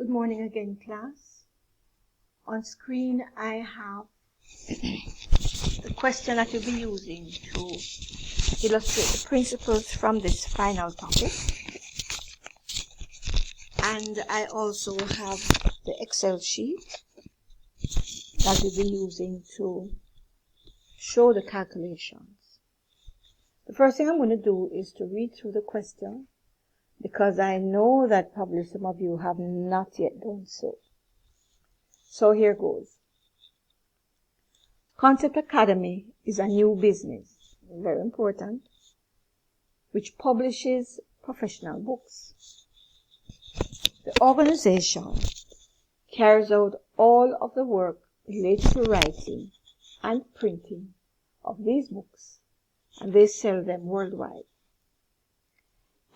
Good morning again, class. On screen, I have the question that you'll be using to illustrate the principles from this final topic. And I also have the Excel sheet that we'll be using to show the calculations. The first thing I'm going to do is to read through the question, because I know that probably some of you have not yet done so. So here goes. Concept Academy is a new business, very important, which publishes professional books. The organization carries out all of the work related to writing and printing of these books, and they sell them worldwide.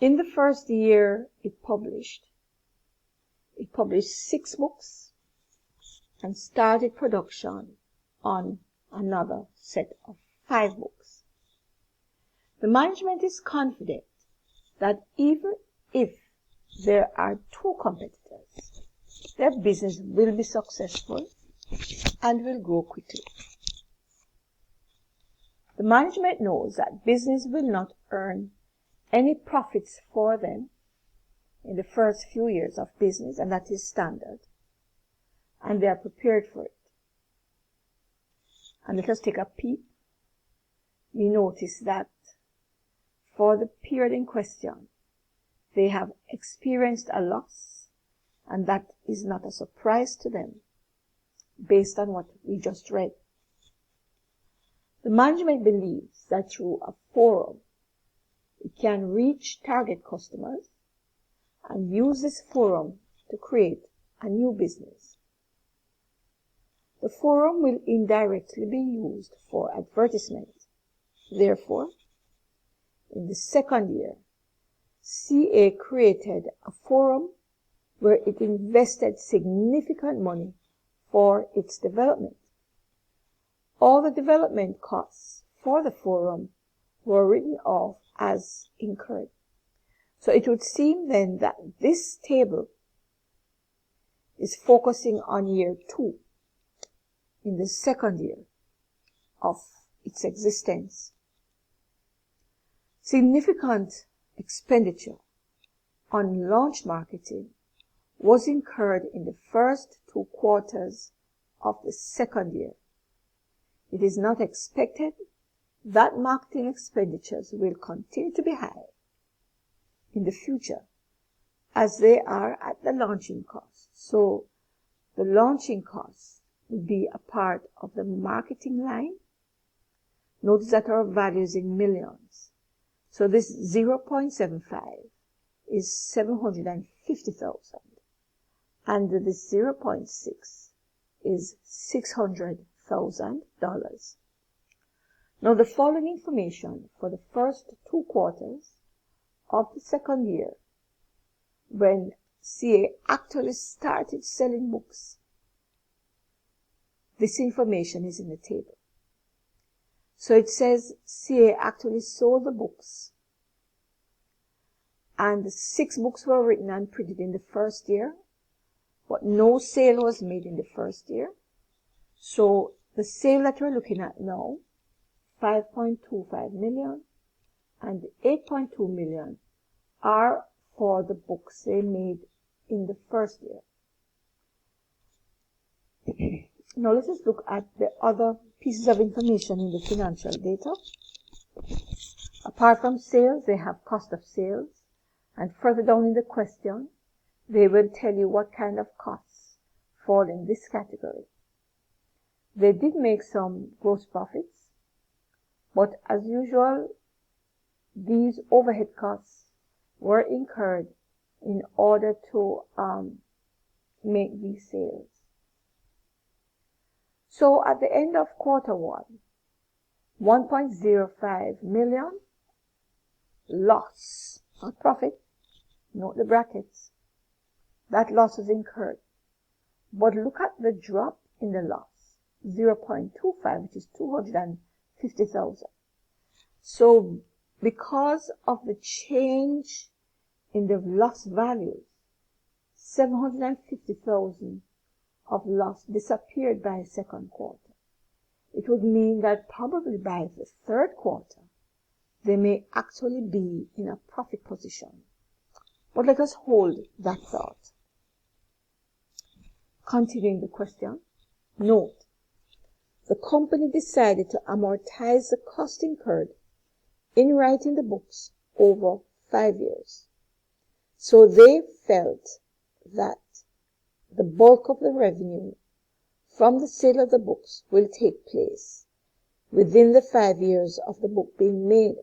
In the first year it published 6 books and started production on another set of 5 books. The management is confident that even if there are 2 competitors, their business will be successful and will grow quickly. The management knows that business will not earn any profits for them in the first few years of business, and that is standard, and they are prepared for it. And let us take a peep. We notice that for the period in question, they have experienced a loss, and that is not a surprise to them based on what we just read. The management believes that through a forum, it can reach target customers and use this forum to create a new business. The forum will indirectly be used for advertisement. Therefore, in the second year, CA created a forum where it invested significant money for its development. All the development costs for the forum were written off as incurred. So it would seem then that this table is focusing on year 2, in the second year of its existence. Significant expenditure on launch marketing was incurred in the first 2 quarters of the second year. It is not expected that marketing expenditures will continue to be high in the future, as they are at the launching cost. So the launching cost will be a part of the marketing line. Notice that our value is in millions. So this 0.75 is 750,000, and this 0.6 is $600,000. Now the following information for the first 2 quarters of the second year, when CA actually started selling books, this information is in the table. So it says CA actually sold the books, and 6 books were written and printed in the first year, but no sale was made in the first year. So the sale that we're looking at now, 5.25 million and 8.2 million, are for the books they made in the first year. Now let us look at the other pieces of information in the financial data. Apart from sales, they have cost of sales, and further down in the question, they will tell you what kind of costs fall in this category. They did make some gross profits, but as usual, these overhead costs were incurred in order to make these sales. So at the end of quarter 1, 1.05 million loss, not profit. Note the brackets. That loss is incurred. But look at the drop in the loss, 0.25, which is 250,000. So because of the change in the loss values, 750,000 of loss disappeared by second quarter. It would mean that probably by the third quarter, they may actually be in a profit position. But let us hold that thought. Continuing the question, note, the company decided to amortize the cost incurred in writing the books over 5 years. So they felt that the bulk of the revenue from the sale of the books will take place within the 5 years of the book being made.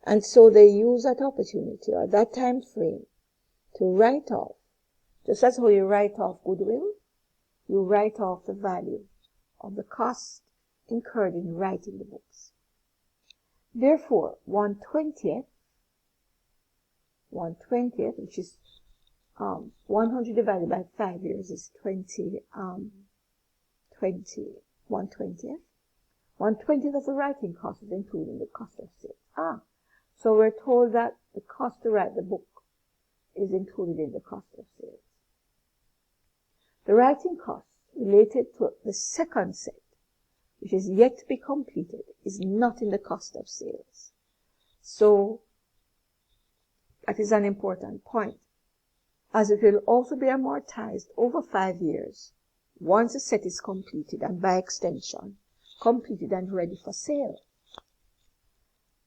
And so they use that opportunity or that time frame to write off, just as how you write off goodwill, you write off the value of the cost incurred in writing the books. Therefore, 1/20th, which is 100 divided by 5 years is 1/20th. 1/20th of the writing cost is included in the cost of sales. So we're told that the cost to write the book is included in the cost of sales. The writing cost related to the second set, which is yet to be completed, is not in the cost of sales. So that is an important point, as it will also be amortized over 5 years once the set is completed and by extension completed and ready for sale.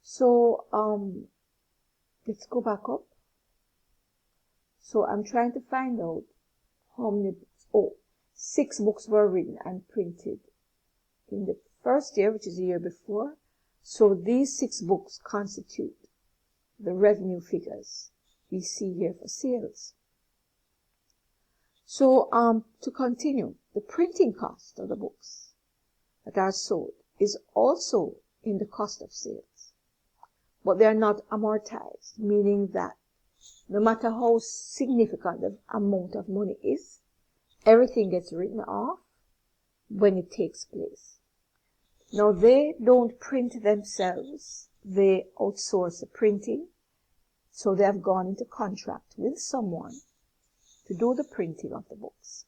So let's go back up. So I'm trying to find out how many books. 6 books were written and printed in the first year, which is the year before. So these 6 books constitute the revenue figures we see here for sales. So to continue, the printing cost of the books that are sold is also in the cost of sales, but they are not amortized, meaning that no matter how significant the amount of money is, everything gets written off when it takes place. Now, they don't print themselves. They outsource the printing. So they have gone into contract with someone to do the printing of the books.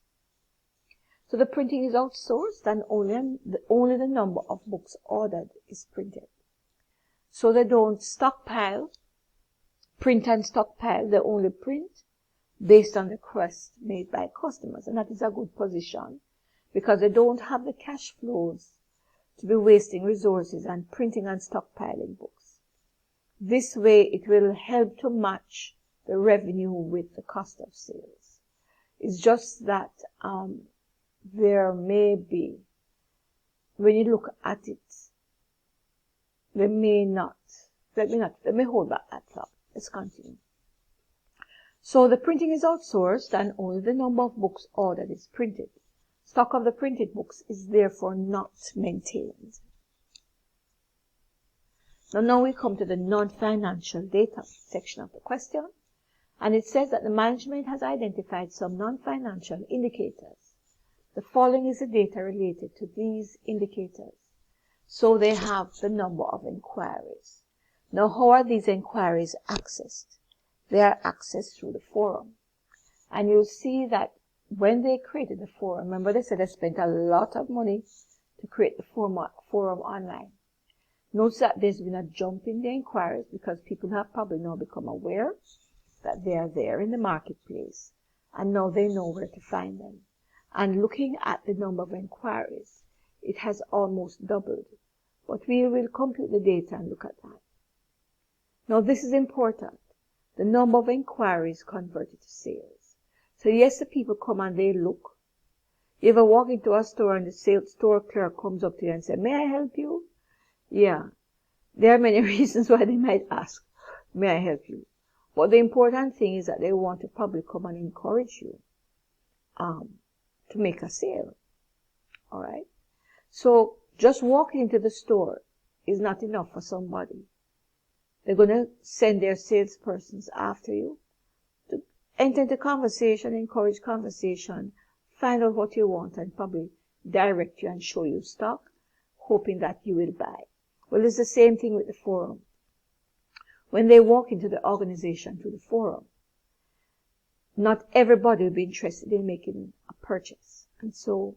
So the printing is outsourced and only the number of books ordered is printed. So they don't print and stockpile. They only print based on requests made by customers. And that is a good position because they don't have the cash flows to be wasting resources and printing and stockpiling books. This way it will help to match the revenue with the cost of sales. It's just that there may be, when you look at it, they may hold back that thought. Let's continue. So the printing is outsourced and only the number of books ordered is printed. Stock of the printed books is therefore not maintained. Now we come to the non-financial data section of the question, and it says that the management has identified some non-financial indicators. The following is the data related to these indicators. So they have the number of inquiries. Now, how are these inquiries accessed? They are accessed through the forum. And you'll see that when they created the forum, remember they said they spent a lot of money to create the forum online. Notice that there's been a jump in the inquiries because people have probably now become aware that they are there in the marketplace. And now they know where to find them. And looking at the number of inquiries, it has almost doubled. But we will compute the data and look at that. Now this is important. The number of inquiries converted to sales. So yes, the people come and they look. You ever walk into a store and the store clerk comes up to you and says, "May I help you?" Yeah. There are many reasons why they might ask, "May I help you?" But the important thing is that they want to probably come and encourage you to make a sale. All right? So just walking into the store is not enough for somebody. They're going to send their salespersons after you to enter into conversation, encourage conversation, find out what you want, and probably direct you and show you stock, hoping that you will buy. Well, it's the same thing with the forum. When they walk into the organization through the forum, not everybody will be interested in making a purchase. And so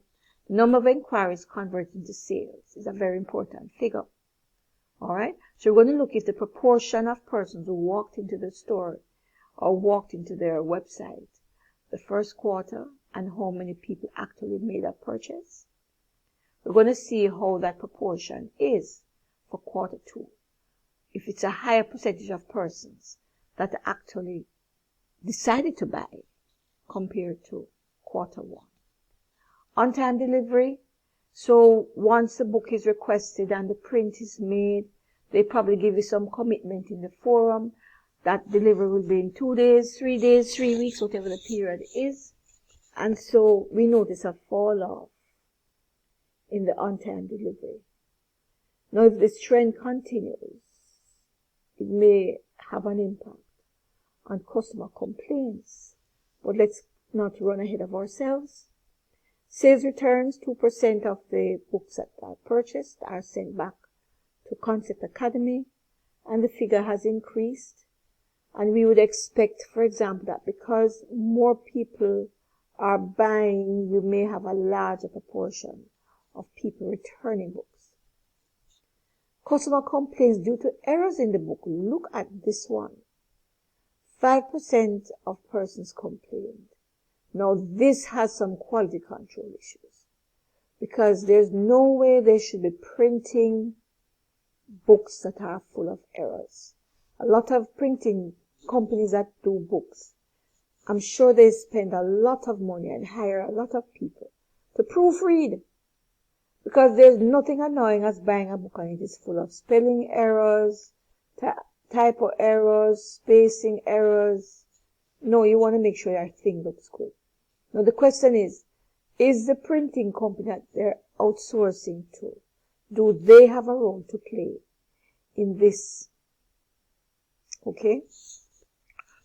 the number of inquiries converted into sales is a very important figure. All right. So we're going to look at the proportion of persons who walked into the store or walked into their website the first quarter and how many people actually made a purchase. We're going to see how that proportion is for quarter two. If it's a higher percentage of persons that actually decided to buy compared to quarter one. On-time delivery. So once the book is requested and the print is made, they probably give you some commitment in the forum that delivery will be in 2 days, 3 days, 3 weeks, whatever the period is. And so we notice a fall off in the on-time delivery. Now if this trend continues, it may have an impact on customer complaints. But let's not run ahead of ourselves. Sales returns, 2% of the books that are purchased are sent back to Concept Academy, and the figure has increased. And we would expect, for example, that because more people are buying, you may have a larger proportion of people returning books. Customer complaints due to errors in the book. Look at this one. 5% of persons complained. Now this has some quality control issues, because there's no way they should be printing books that are full of errors. A lot of printing companies that do books, I'm sure they spend a lot of money and hire a lot of people to proofread, because there's nothing annoying as buying a book and it is full of spelling errors, typo errors, spacing errors. No, you want to make sure your thing looks good. Now the question is the printing company that they're outsourcing to, do they have a role to play in this? Okay.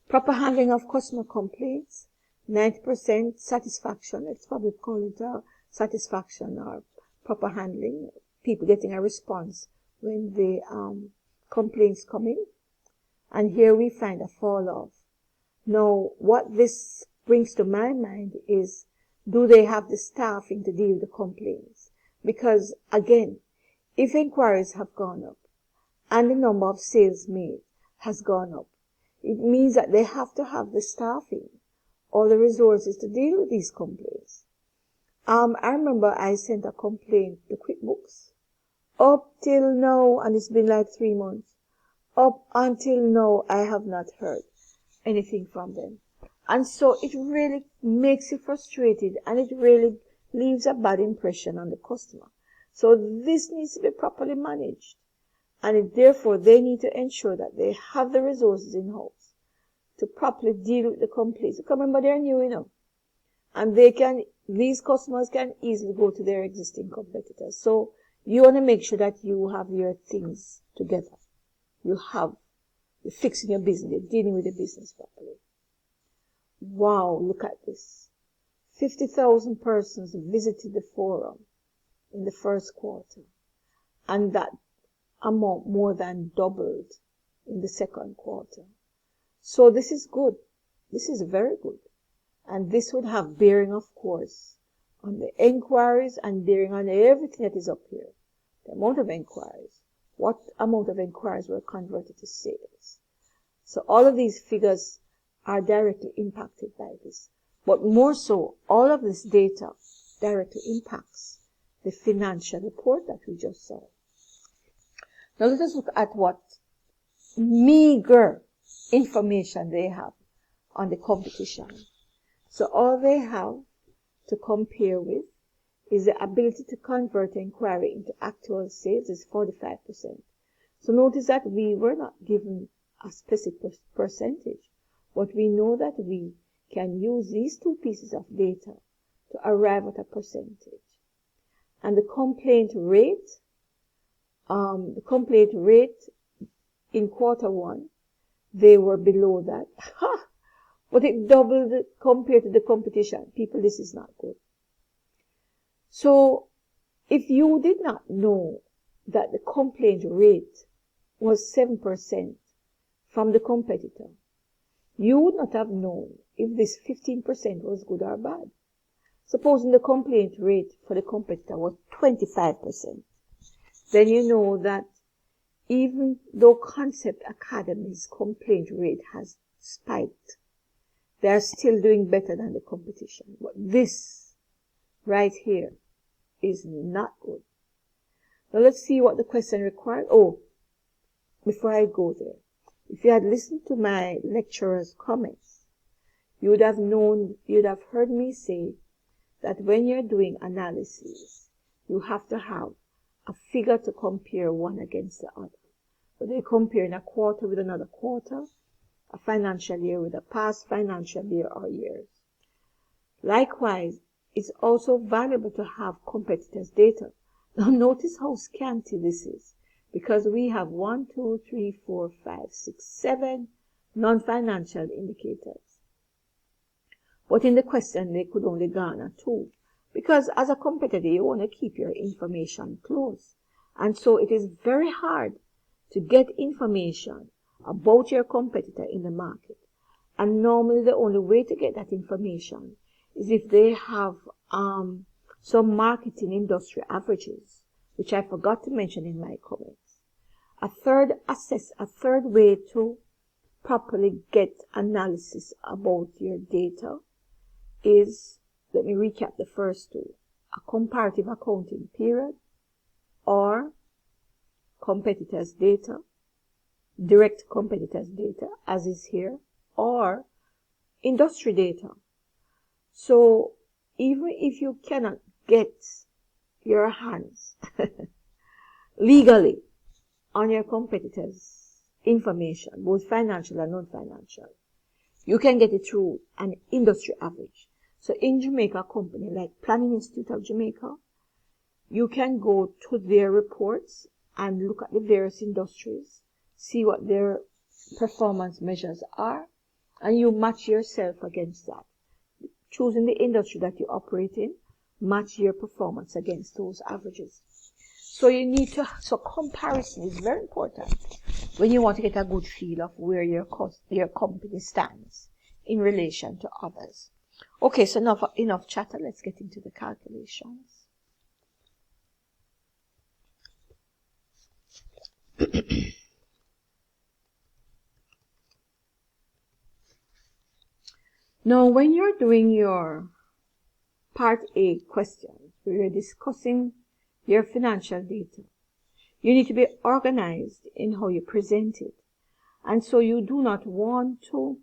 Proper handling of customer complaints, 90% satisfaction. Let's probably call it satisfaction or proper handling. People getting a response when the complaints come in. And here we find a fall off. Now, what this brings to my mind is, do they have the staffing to deal with the complaints? Because, again, if inquiries have gone up and the number of sales made has gone up, it means that they have to have the staffing or the resources to deal with these complaints. I remember I sent a complaint to QuickBooks. Up till now, and it's been like 3 months, up until now, I have not heard anything from them. And so it really makes you frustrated, and it really leaves a bad impression on the customer. So this needs to be properly managed. And therefore, they need to ensure that they have the resources in-house to properly deal with the complaints. Because remember, they're new, and these customers can easily go to their existing competitors. So you want to make sure that you have your things together. You're fixing your business, you're dealing with the business properly. Wow, look at this. 50,000 persons visited the forum in the first quarter, and that amount more than doubled in the second quarter. So this is good. This is very good. And this would have bearing, of course, on the inquiries and bearing on everything that is up here. The amount of inquiries. What amount of inquiries were converted to sales. So all of these figures are directly impacted by this. But more so, all of this data directly impacts the financial report that we just saw. Now let us look at what meager information they have on the competition. So all they have to compare with is the ability to convert inquiry into actual sales is 45%. So notice that we were not given a specific percentage, but we know that we can use these two pieces of data to arrive at a percentage. And the complaint rate in quarter one, they were below that. But it doubled compared to the competition. People, this is not good. So, if you did not know that the complaint rate was 7% from the competitor, you would not have known if this 15% was good or bad. Supposing the complaint rate for the competitor was 25%, then you know that even though Concept Academy's complaint rate has spiked, they are still doing better than the competition. But this right here is not good. Now let's see what the question required. Oh, before I go there, if you had listened to my lecturer's comments, you would have heard me say that when you're doing analysis, you have to have a figure to compare one against the other. Whether you're comparing a quarter with another quarter, a financial year with a past financial year or years. Likewise, it's also valuable to have competitors' data. Now notice how scanty this is, because we have 1, 2, 3, 4, 5, 6, 7 non-financial indicators. But in the question, they could only garner 2. Because as a competitor, you want to keep your information close. And so it is very hard to get information about your competitor in the market. And normally the only way to get that information is if they have some marketing industry averages, which I forgot to mention in my comments. A third way to properly get analysis about your data is, let me recap the first two, a comparative accounting period, or competitors' data, direct competitors' data, as is here, or industry data. So even if you cannot get your hands legally on your competitors' information, both financial and non-financial, you can get it through an industry average. So in Jamaica, a company like Planning Institute of Jamaica, you can go to their reports and look at the various industries, see what their performance measures are, and you match yourself against that. Choosing the industry that you operate in, match your performance against those averages. So comparison is very important when you want to get a good feel of where your company stands in relation to others. Okay, so enough chatter. Let's get into the calculations. Now, when you're doing your Part A questions, where you're discussing your financial data, you need to be organized in how you present it. And so you do not want to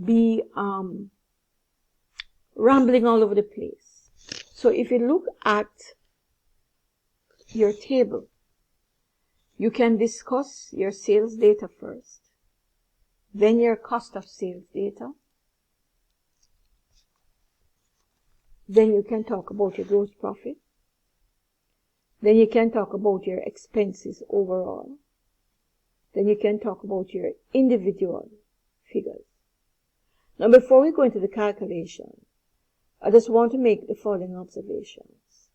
be rambling all over the place. So if you look at your table, you can discuss your sales data first, then your cost of sales data, then you can talk about your gross profit, then you can talk about your expenses overall, then you can talk about your individual figures. Now, before we go into the calculation, I just want to make the following observations.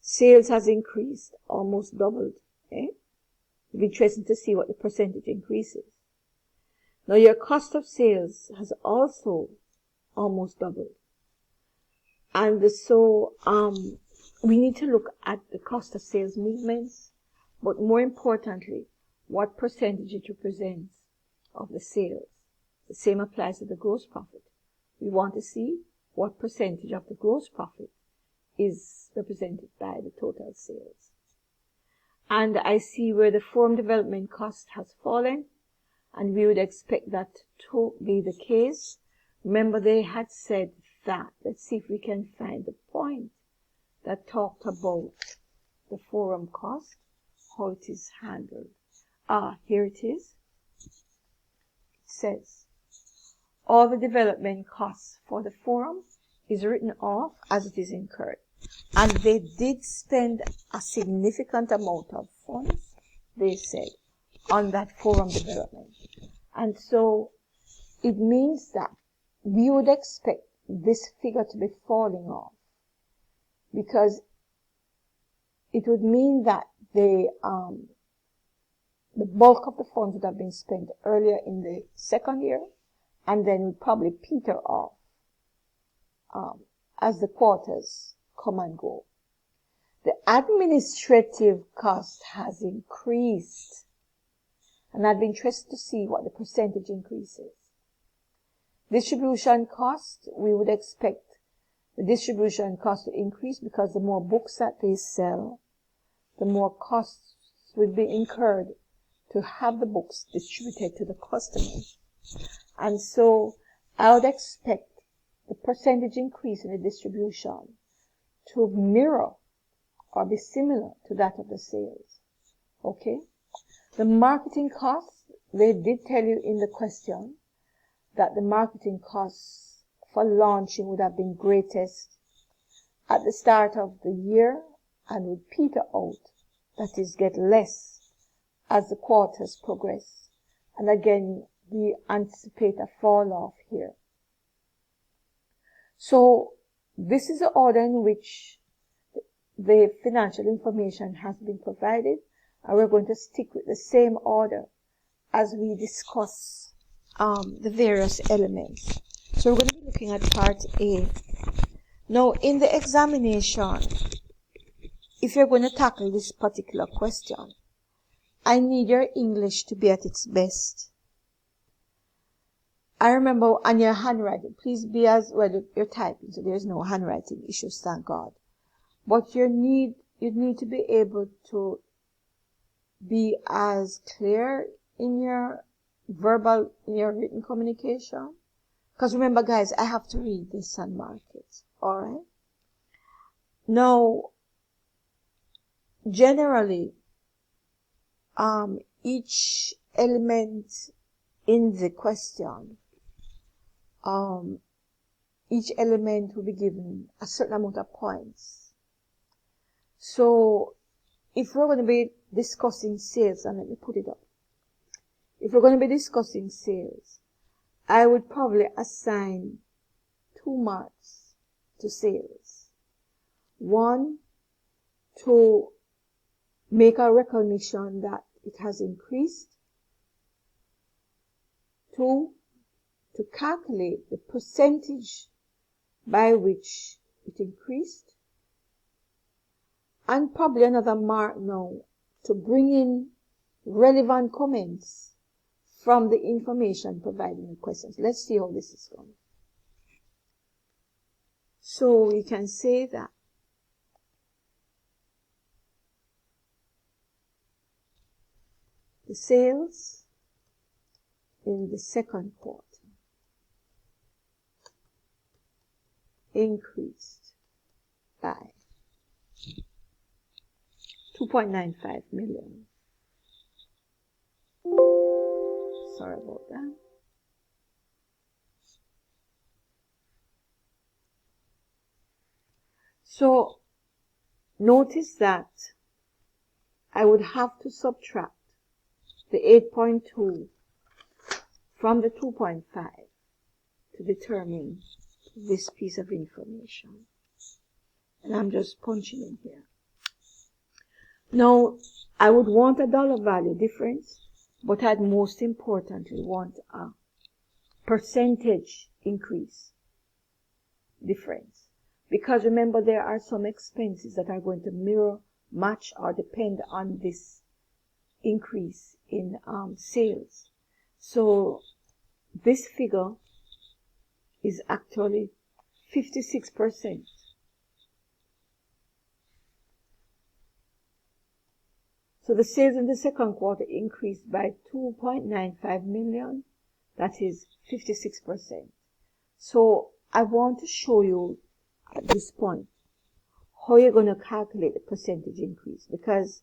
Sales has increased, almost doubled. It'll be interesting to see what the percentage increase is. Now, your cost of sales has also almost doubled. And so we need to look at the cost of sales movements, but more importantly, what percentage it represents of the sales. The same applies to the gross profit. We want to see what percentage of the gross profit is represented by the total sales. And I see where the forum development cost has fallen, and we would expect that to be the case. Remember, they had said that. Let's see if we can find the point that talked about the forum cost, how it is handled. Here it is. It says, all the development costs for the forum is written off as it is incurred. And they did spend a significant amount of funds, they said, on that forum development. And so it means that we would expect this figure to be falling off, because it would mean that the bulk of the funds would have been spent earlier in the second year, and then would probably peter off as the quarters come and go. The administrative cost has increased, and I'd be interested to see what the percentage increase is. Distribution cost, we would expect the distribution cost to increase because the more books that they sell, the more costs will be incurred to have the books distributed to the customers. And so I would expect the percentage increase in the distribution to mirror or be similar to that of the sales. Okay? The marketing costs, they did tell you in the question that the marketing costs for launching would have been greatest at the start of the year and would peter out, that is, get less as the quarters progress. And again, we anticipate a fall off here. So this is the order in which the financial information has been provided, and we're going to stick with the same order as we discuss the various elements. So we're going to be looking at part A. Now, in the examination, if you're going to tackle this particular question, I need your English to be at its best. I remember on your handwriting, please be as well, you're typing, so there's no handwriting issues, thank God. But you need to be able to be as clear in your in your written communication. Because remember, guys, I have to read this and mark it. Alright? Now, generally, each element in the question, each element will be given a certain amount of points. So, if we're going to be discussing sales, and let me put it up. If we're going to be discussing sales, I would probably assign 2 marks to sales. 1, to make a recognition that it has increased. 2, to calculate the percentage by which it increased. And probably another mark now to bring in relevant comments from the information provided in the questions. Let's see how this is going. So we can say that the sales in the second quarter increased by 2.95 million. Sorry about that. So, notice that I would have to subtract the 8.2 from the 2.5 to determine this piece of information. And I'm just punching in here. Now, I would want a dollar value difference, but I'd most importantly want a percentage increase difference. Because remember, there are some expenses that are going to mirror, match, or depend on this increase in sales. So this figure is actually 56%. So the sales in the second quarter increased by 2.95 million. That is 56%. So I want to show you at this point how you're going to calculate the percentage increase. Because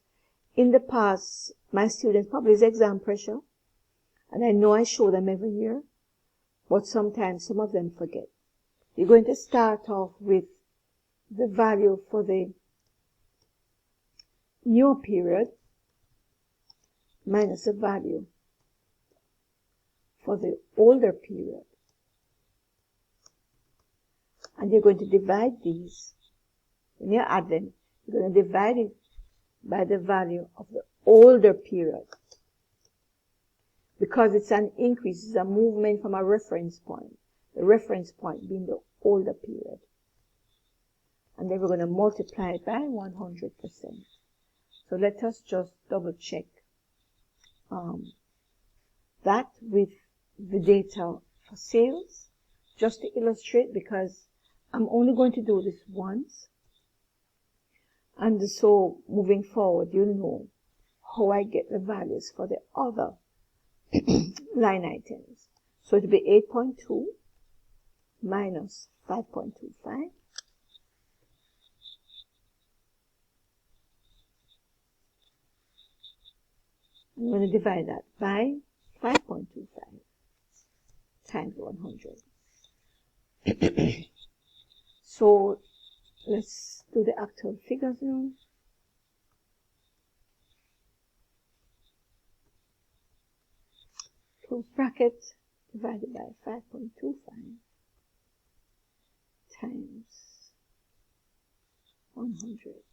in the past, my students, probably it's exam pressure, and I know I show them every year, but sometimes some of them forget. You're going to start off with the value for the new period minus the value for the older period. And you're going to divide these. When you add them, you're going to divide it by the value of the older period. because it's an increase, it's a movement from a reference point. The reference point being the older period. And then we're going to multiply it by 100%. So let us just double check that with the data for sales, just to illustrate, because I'm only going to do this once. And so moving forward, you'll know how I get the values for the other line items. So it'll be 8.2 minus 5.25. I'm going to divide that by 5.25 times 100. So let's do the actual figures now. Close bracket divided by 5.25 times 100.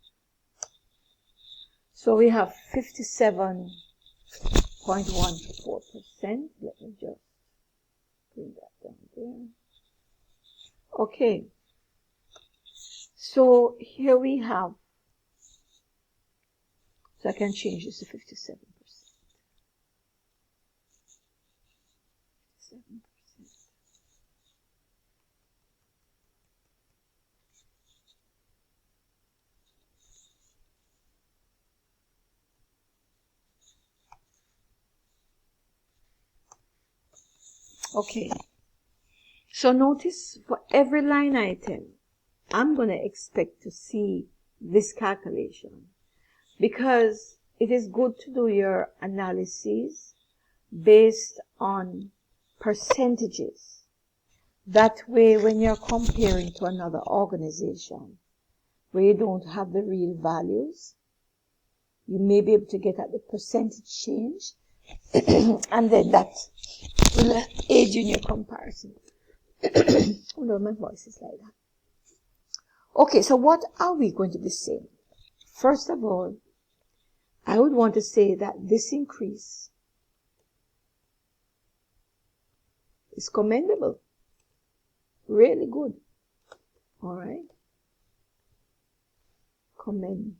So we have 57.14%. Let me just bring that down there. Okay. So here we have, so I can change this to 57%. 7%. Okay. So notice for every line item, I'm going to expect to see this calculation, because it is good to do your analysis based on percentages. That way, when you're comparing to another organization where you don't have the real values, you may be able to get at the percentage change, and then that will aid you in your comparison. Oh no, my voice is like that. Okay, so what are we going to be saying? First of all, I would want to say that this increase is commendable. Really good. All right. Commendable.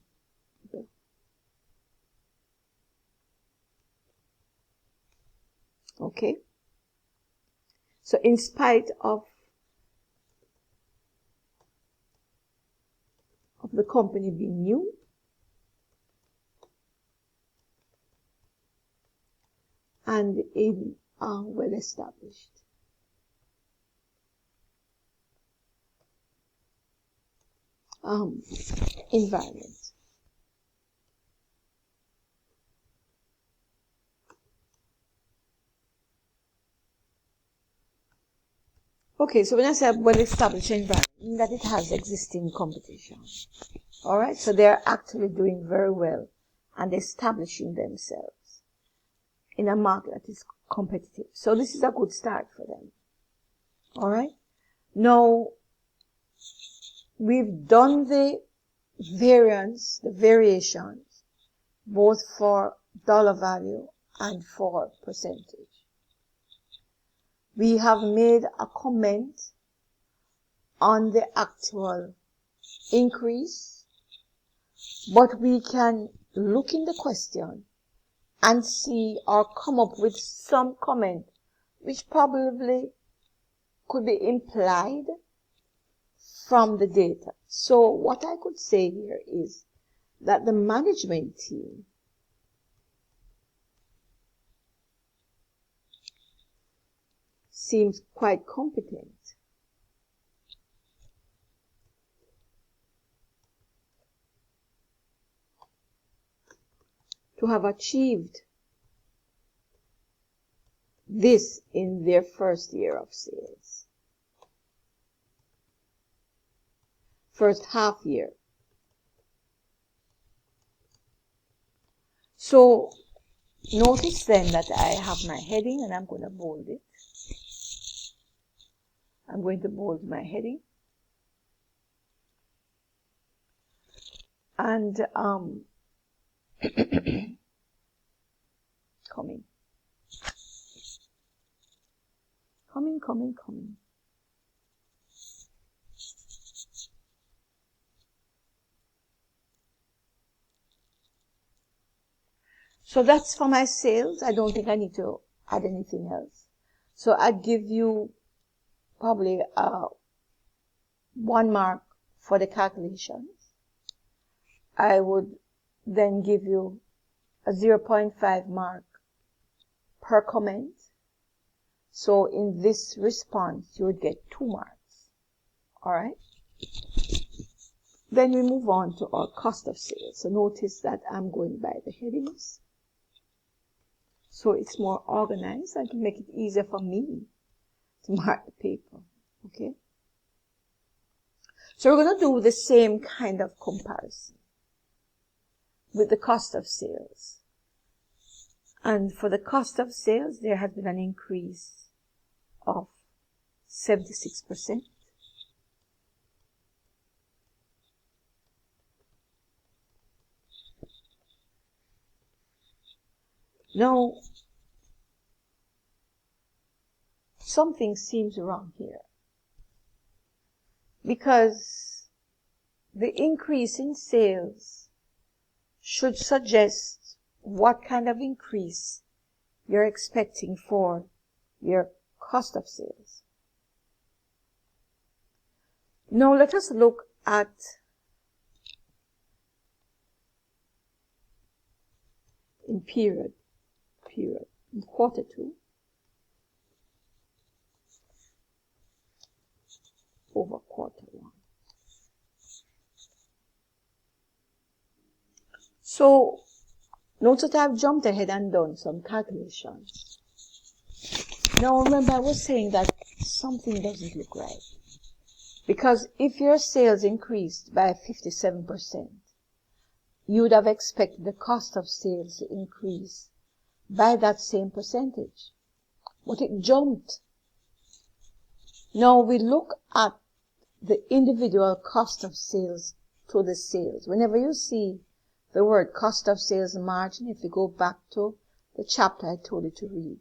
Okay. So in spite of the company being new, and in a well-established environment. Okay, so when I say well-established environment, I mean that it has existing competition. Alright, so they're actually doing very well and establishing themselves in a market that is competitive. So this is a good start for them. Alright, now we've done the variations, both for dollar value and for percentage. We have made a comment on the actual increase, but we can look in the question and see or come up with some comment which probably could be implied from the data. So what I could say here is that the management team seems quite competent to have achieved this in their first year of sales. First half year. So notice then that I have my heading and I'm going to bold it. I'm going to bold my heading. And coming. Coming, coming, coming. So that's for my sales. I don't think I need to add anything else. So I'd give you probably 1 mark for the calculations. I would then give you a 0.5 mark per comment. So in this response, you would get 2 marks. Alright? Then we move on to our cost of sales. So notice that I'm going by the headings. So it's more organized and to make it easier for me to mark the paper. Okay? So we're going to do the same kind of comparison with the cost of sales. And for the cost of sales, there has been an increase of 76%. Now, something seems wrong here, because the increase in sales should suggest what kind of increase you're expecting for your cost of sales. Now let us look at in period, in quarter 2 over quarter 1. So note that I've jumped ahead and done some calculations. Now remember, I was saying that something doesn't look right. Because if your sales increased by 57%, you would have expected the cost of sales to increase by that same percentage. But it jumped. Now we look at the individual cost of sales to the sales. Whenever you see the word cost of sales margin, if you go back to the chapter I told you to read,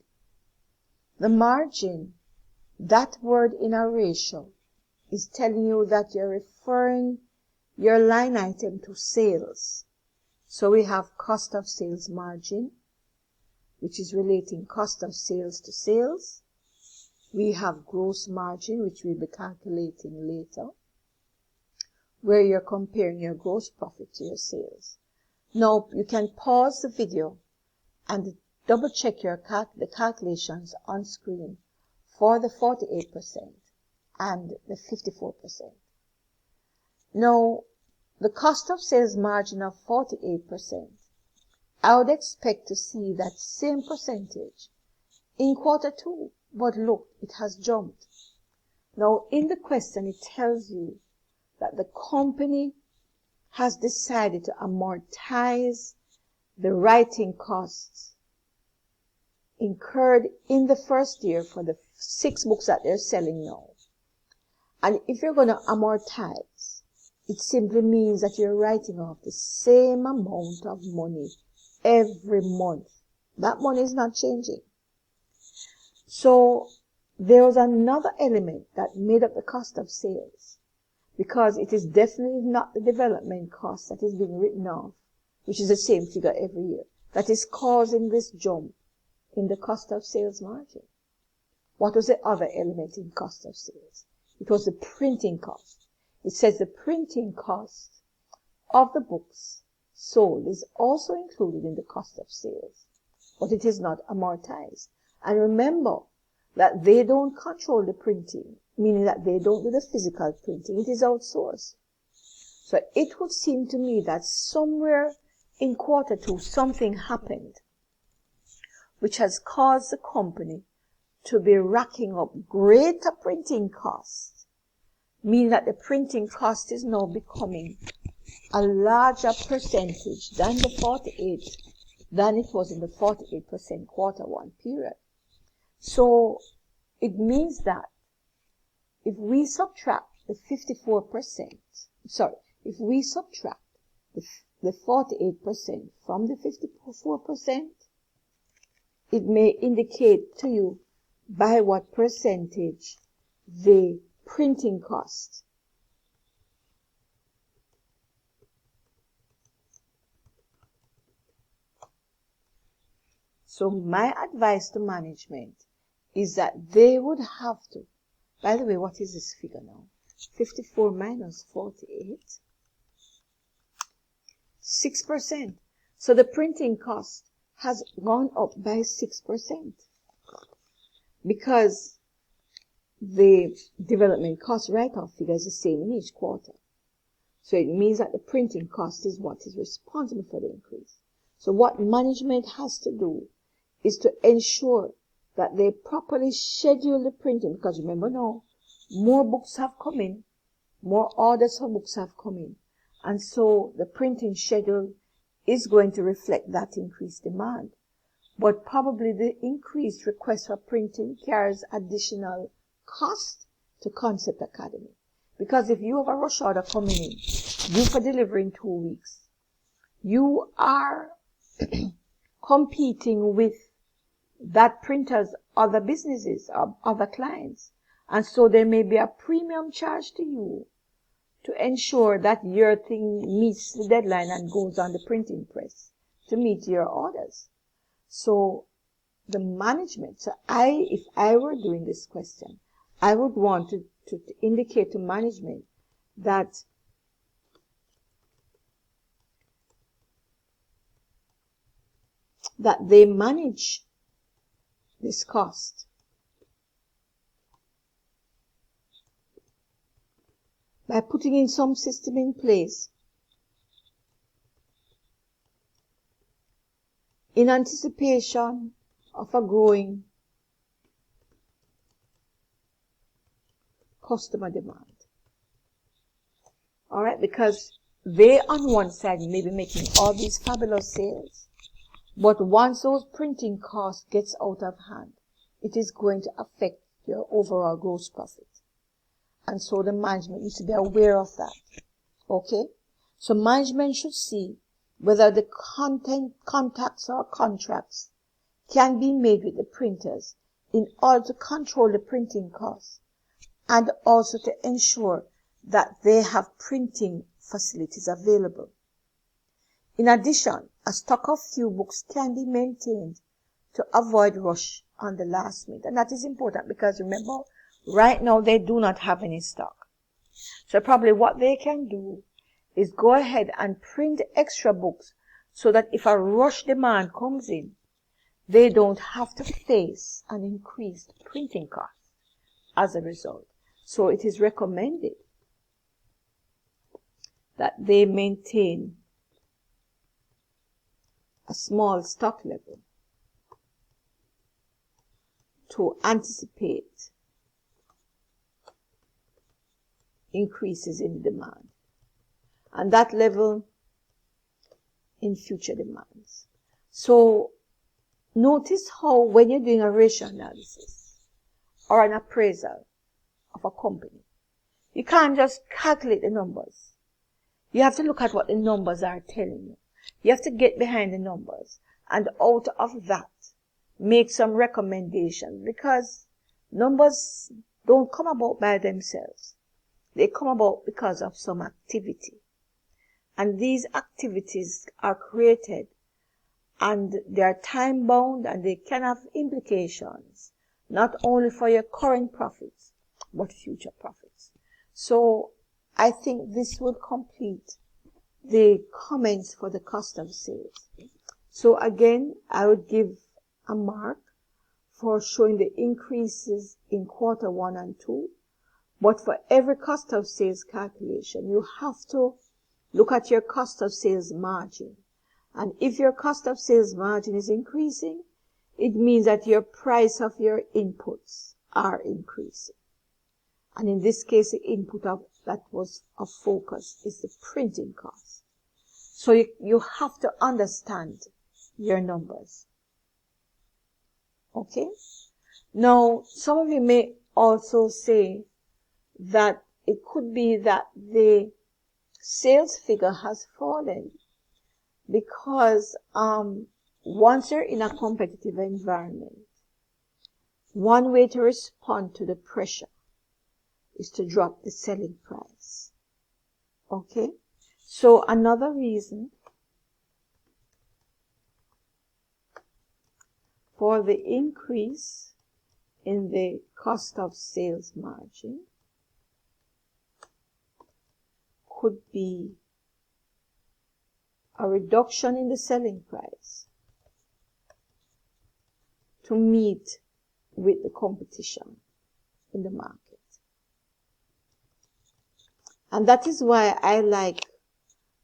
the margin, that word in a ratio, is telling you that you're referring your line item to sales. So we have cost of sales margin, which is relating cost of sales to sales. We have gross margin, which we'll be calculating later, where you're comparing your gross profit to your sales. Now, you can pause the video and double check the calculations on screen for the 48% and the 54%. Now, the cost of sales margin of 48%, I would expect to see that same percentage in quarter 2, but look, it has jumped. Now, in the question, it tells you that the company has decided to amortize the writing costs incurred in the first year for the 6 books that they're selling now. And if you're going to amortize, it simply means that you're writing off the same amount of money every month. That money is not changing. So there was another element that made up the cost of sales, because it is definitely not the development cost that is being written off, which is the same figure every year, that is causing this jump in the cost of sales margin. What was the other element in cost of sales? It was the printing cost. It says the printing cost of the books sold is also included in the cost of sales, but it is not amortized. And remember that they don't control the printing, meaning that they don't do the physical printing. It is outsourced. So it would seem to me that somewhere in quarter 2 something happened which has caused the company to be racking up greater printing costs, meaning that the printing cost is now becoming a larger percentage than the 48, than it was in the 48% quarter 1 period. So it means that if we subtract the 54%, if we subtract the 48% from the 54%, it may indicate to you by what percentage the printing cost. So my advice to management is that they would have to, by the way, what is this figure now? 54 minus 48? 6%. So the printing cost has gone up by 6% because the development cost write-off figure is the same in each quarter. So it means that the printing cost is what is responsible for the increase. So what management has to do is to ensure that they properly schedule the printing, because remember now, more books have come in, more orders for books have come in, and so the printing schedule is going to reflect that increased demand. But probably the increased request for printing carries additional cost to Concept Academy. Because if you have a rush order coming in, due for delivery in 2 weeks, you are competing with that printer's other businesses or other clients. And so there may be a premium charge to you to ensure that your thing meets the deadline and goes on the printing press to meet your orders. So the management, if I were doing this question, I would want to indicate to management that they manage this cost by putting in some system in place in anticipation of a growing customer demand. All right, because they on one side may be making all these fabulous sales, but once those printing costs gets out of hand, it is going to affect your overall gross profit. And so the management needs to be aware of that. Okay? So management should see whether the contacts or contracts can be made with the printers in order to control the printing costs and also to ensure that they have printing facilities available. In addition, a stock of few books can be maintained to avoid rush on the last minute. And that is important because remember, right now they do not have any stock. So probably what they can do is go ahead and print extra books so that if a rush demand comes in, they don't have to face an increased printing cost as a result. So it is recommended that they maintain a small stock level to anticipate increases in demand, and that level in future demands. So notice how when you're doing a ratio analysis or an appraisal of a company, you can't just calculate the numbers. You have to look at what the numbers are telling you. You have to get behind the numbers and out of that make some recommendations, because numbers don't come about by themselves. They come about because of some activity. And these activities are created and they are time bound and they can have implications not only for your current profits but future profits. So I think this will complete the comments for the cost of sales. So again, I would give a mark for showing the increases in quarter 1 and 2. But for every cost of sales calculation, you have to look at your cost of sales margin. And if your cost of sales margin is increasing, it means that your price of your inputs are increasing. And in this case, the input that was of focus is the printing cost. So you have to understand your numbers. Okay? Now, some of you may also say that it could be that the sales figure has fallen because once you're in a competitive environment, one way to respond to the pressure is to drop the selling price. Okay? So another reason for the increase in the cost of sales margin could be a reduction in the selling price to meet with the competition in the market. And that is why I like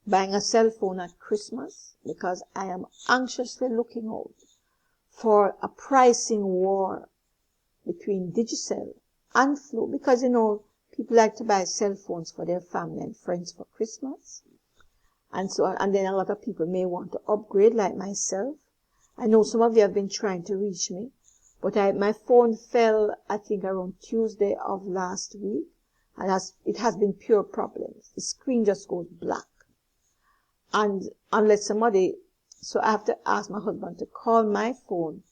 buying a cell phone at Christmas, because I am anxiously looking out for a pricing war between Digicel and Flow, because people like to buy cell phones for their family and friends for Christmas. And so, and then a lot of people may want to upgrade, like myself. I know some of you have been trying to reach me, but my phone fell, I think, around Tuesday of last week, and it has been pure problems. The screen just goes black. And unless so I have to ask my husband to call my phone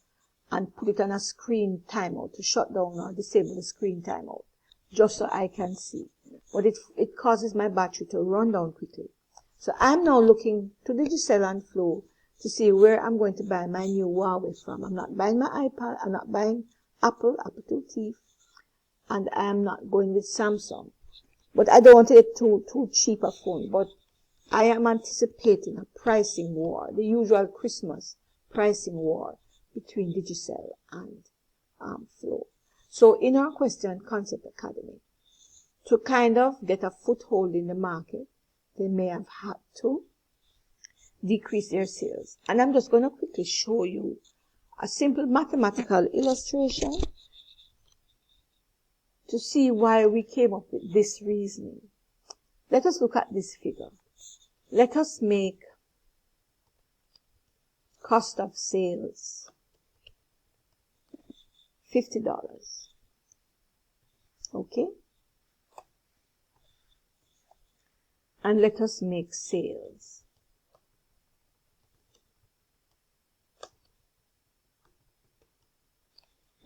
and put it on a screen timeout, to shut down or disable the screen timeout, just so I can see. But it causes my battery to run down quickly. So I'm now looking to Digicel and Flow to see where I'm going to buy my new Huawei from. I'm not buying my iPad, I'm not buying Apple two teeth, and I'm not going with Samsung. But I don't want to get too cheap a phone, but I am anticipating a pricing war, the usual Christmas pricing war between Digicel and Flow. So in our Question Concept Academy, to kind of get a foothold in the market, they may have had to decrease their sales. And I'm just going to quickly show you a simple mathematical illustration to see why we came up with this reasoning. Let us look at this figure. Let us make cost of sales $50. Okay? And let us make sales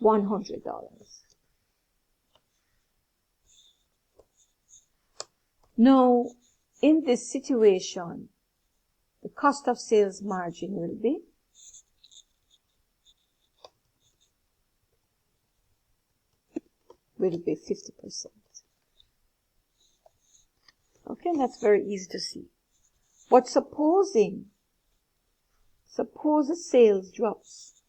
$100. Now, in this situation, the cost of sales margin will be will be 50%. Okay, that's very easy to see. But suppose the sales drops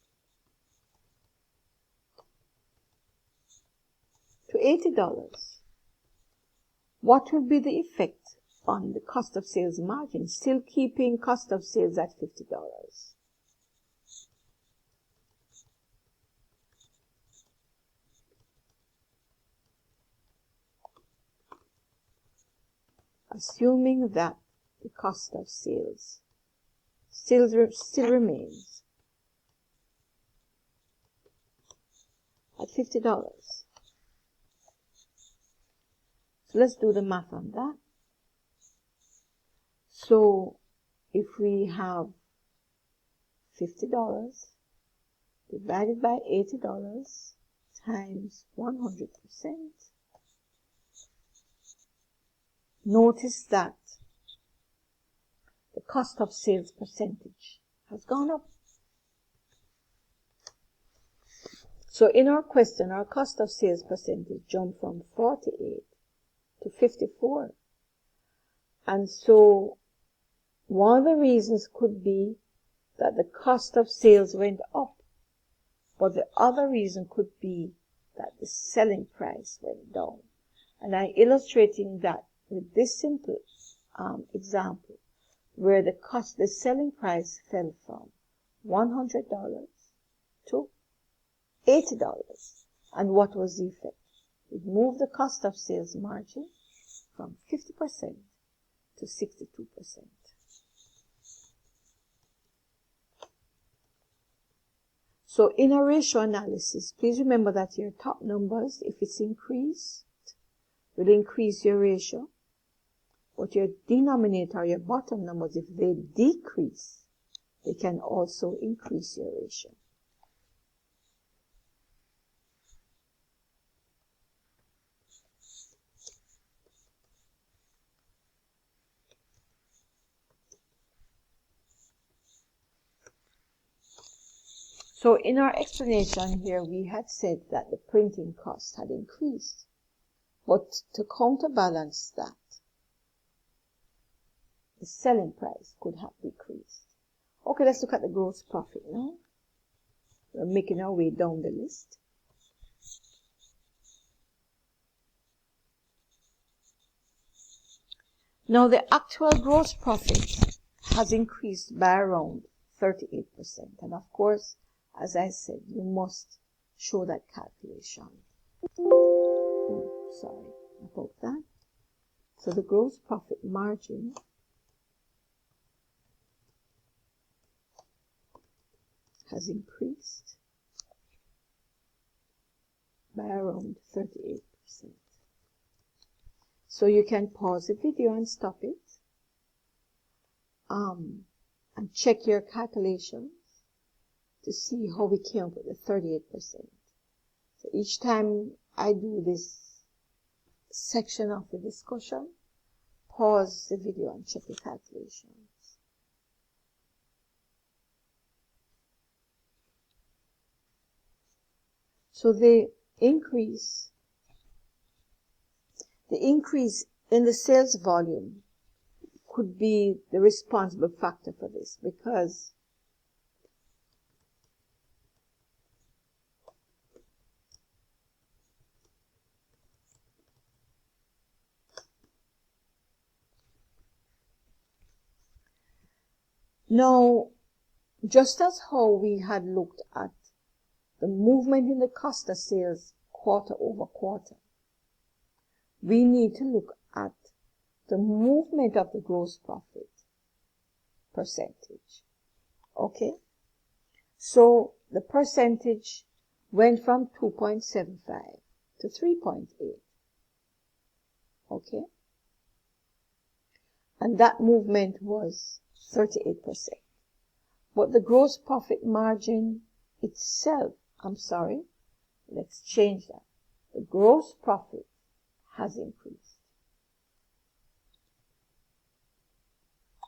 to $80. What will be the effect on the cost of sales margin, still keeping cost of sales at $50? Assuming that the cost of sales still remains at $50. So let's do the math on that. So if we have $50 divided by $80 times 100%, notice that the cost of sales percentage has gone up. So in our question, our cost of sales percentage jumped from 48 to 54. And so one of the reasons could be that the cost of sales went up, but the other reason could be that the selling price went down. And I'm illustrating that with this simple example, where the selling price fell from $100 to $80. And what was the effect? It moved the cost of sales margin from 50% to 62%. So in a ratio analysis, please remember that your top numbers, if it's increased, will increase your ratio. But your denominator, your bottom numbers, if they decrease, they can also increase your ratio. So in our explanation here, we had said that the printing cost had increased. But to counterbalance that, the selling price could have decreased. Okay, let's look at the gross profit now. We're making our way down the list. Now the actual gross profit has increased by around 38%. And of course, as I said, you must show that calculation. Oh, sorry about that. So the gross profit margin has increased by around 38%. So you can pause the video and stop it, and check your calculations to see how we came up with the 38%. So each time I do this section of the discussion, pause the video and check the calculations. So the increase in the sales volume could be the responsible factor for this, because now, just as how we had looked at the movement in the cost of sales quarter over quarter, we need to look at the movement of the gross profit percentage. Okay? So the percentage went from 2.75 to 3.8. Okay? And that movement was 38%. But the gross profit margin itself, let's change that. The gross profit has increased.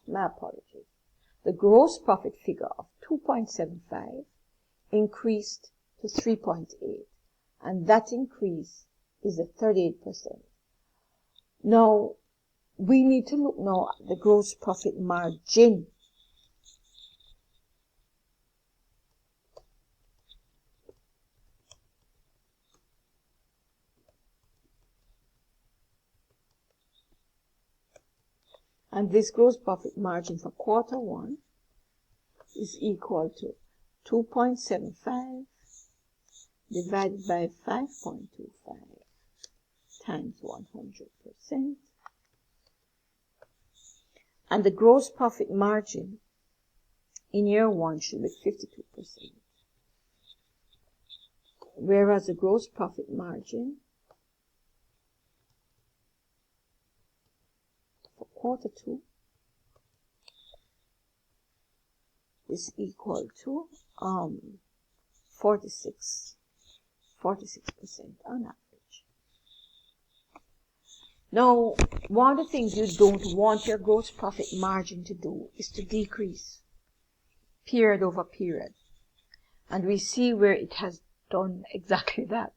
My apologies. The gross profit figure of 2.75 increased to 3.8, and that increase is at 38%. Now, we need to look now at the gross profit margin. And this gross profit margin for quarter one is equal to 2.75 divided by 5.25 times 100%. And the gross profit margin in year one should be 52%. Whereas the gross profit margin for quarter two is equal to 46% on average. Now, one of the things you don't want your gross profit margin to do is to decrease period over period. And we see where it has done exactly that.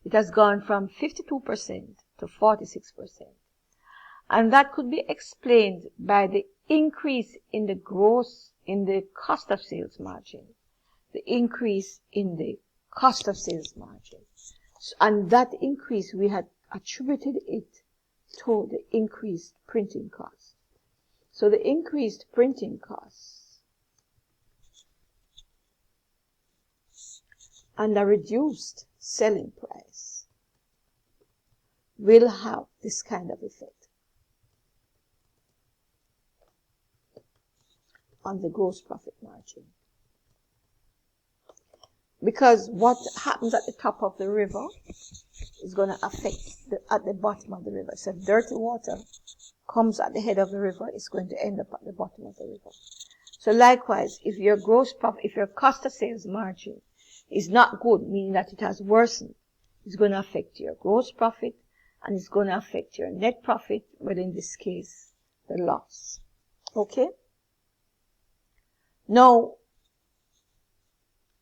It has gone from 52% to 46%. And that could be explained by the increase in the cost of sales margin. The increase in the cost of sales margin. And that increase, we had attributed it to the increased printing cost. So the increased printing costs and a reduced selling price will have this kind of effect on the gross profit margin. Because what happens at the top of the river is going to affect at the bottom of the river. So if dirty water comes at the head of the river, it's going to end up at the bottom of the river. So likewise, if your gross profit, if your cost of sales margin is not good, meaning that it has worsened, it's going to affect your gross profit and it's going to affect your net profit, but in this case, the loss. Okay? Now,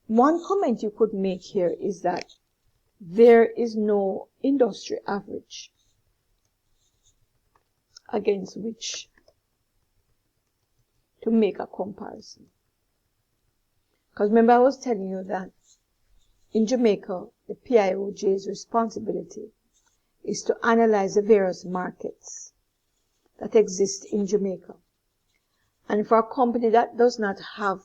one comment you could make here is that there is no industry average against which to make a comparison. Because remember I was telling you that in Jamaica, the PIOJ's responsibility is to analyze the various markets that exist in Jamaica. And for a company that does not have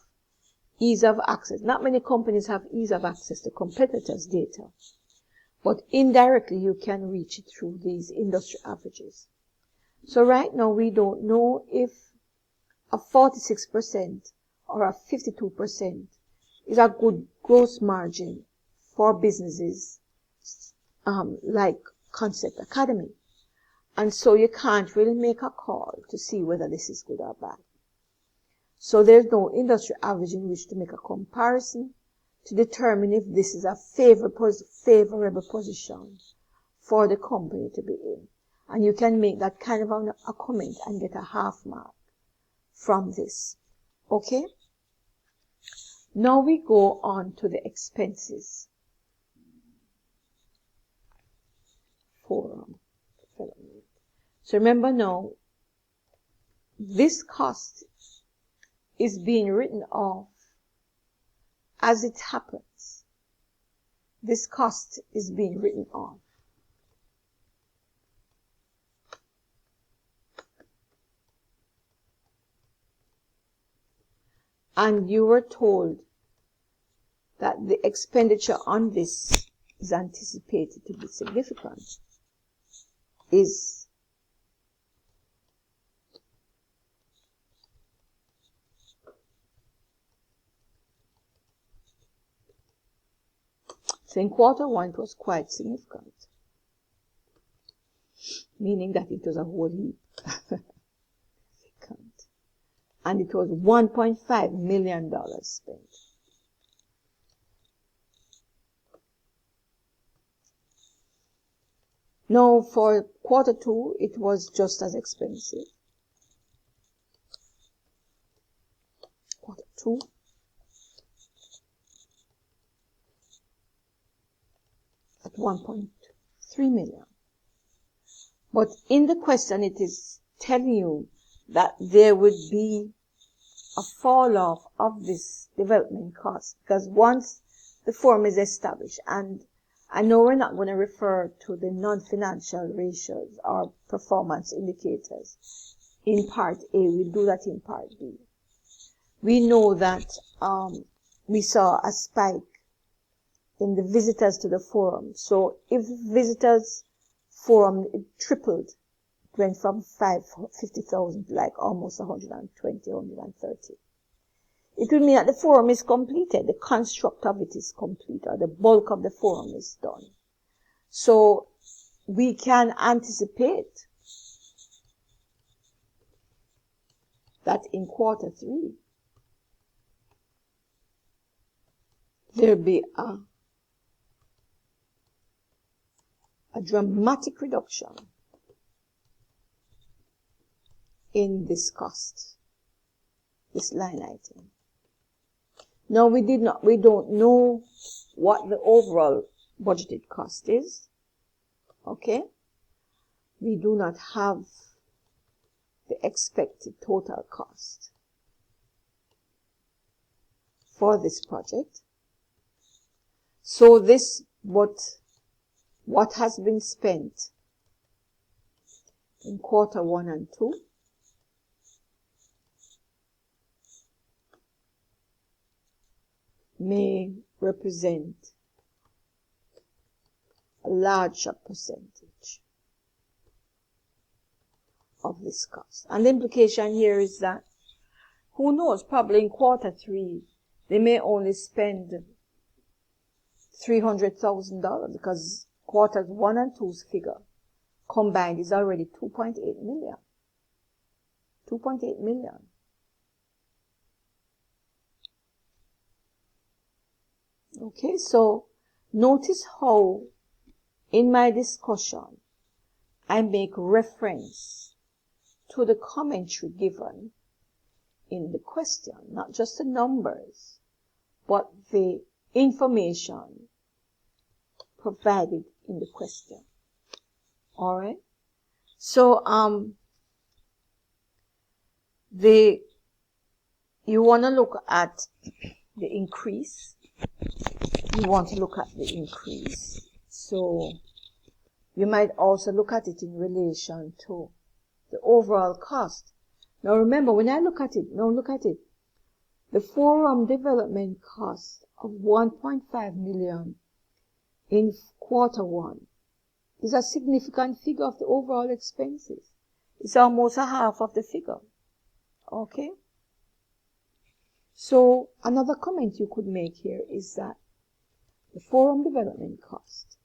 ease of access, not many companies have ease of access to competitors' data, but indirectly you can reach it through these industry averages. So right now we don't know if a 46% or a 52% is a good gross margin for businesses like Concept Academy. And so you can't really make a call to see whether this is good or bad. So there's no industry average in which to make a comparison to determine if this is a favorable position for the company to be in. And you can make that kind of a comment and get a half mark from this. Okay? Now we go on to the expenses. Forum development. So remember now, this cost is being written off as it happens. This cost is being written off. And you were told that the expenditure on this is anticipated to be significant. So in quarter one, it was quite significant, meaning that it was a whole heap. And it was $1.5 million spent. Now, for quarter two, it was just as expensive. Quarter two. At 1.3 million. But in the question, it is telling you that there would be a fall off of this development cost, because once the forum is established, and I know we're not going to refer to the non-financial ratios or performance indicators in part A, we'll do that in part B. We know that we saw a spike in the visitors to the forum. So if visitors forum, it tripled. It went from 50,000 to like almost 120, 130. It would mean that the forum is completed. The construct of it is complete, or the bulk of the forum is done. So we can anticipate that in quarter three, there'll be a dramatic reduction in this cost, this line item. Now we don't know what the overall budgeted cost is. Okay? We do not have the expected total cost for this project. So this, what has been spent in quarter one and two may represent a larger percentage of this cost. And the implication here is that, who knows, probably in quarter three, they may only spend $300,000, because quarters 1 and 2's figure combined is already 2.8 million. 2.8 million. Okay, so notice how in my discussion I make reference to the commentary given in the question, not just the numbers, but the information provided in the question. All right. So, you want to look at the increase. You want to look at the increase. So, you might also look at it in relation to the overall cost. Now remember, when I look at it, the forum development cost of 1.5 million in quarter one is a significant figure of the overall expenses. It's almost a half of the figure. Okay? So another comment you could make here is that the forum development cost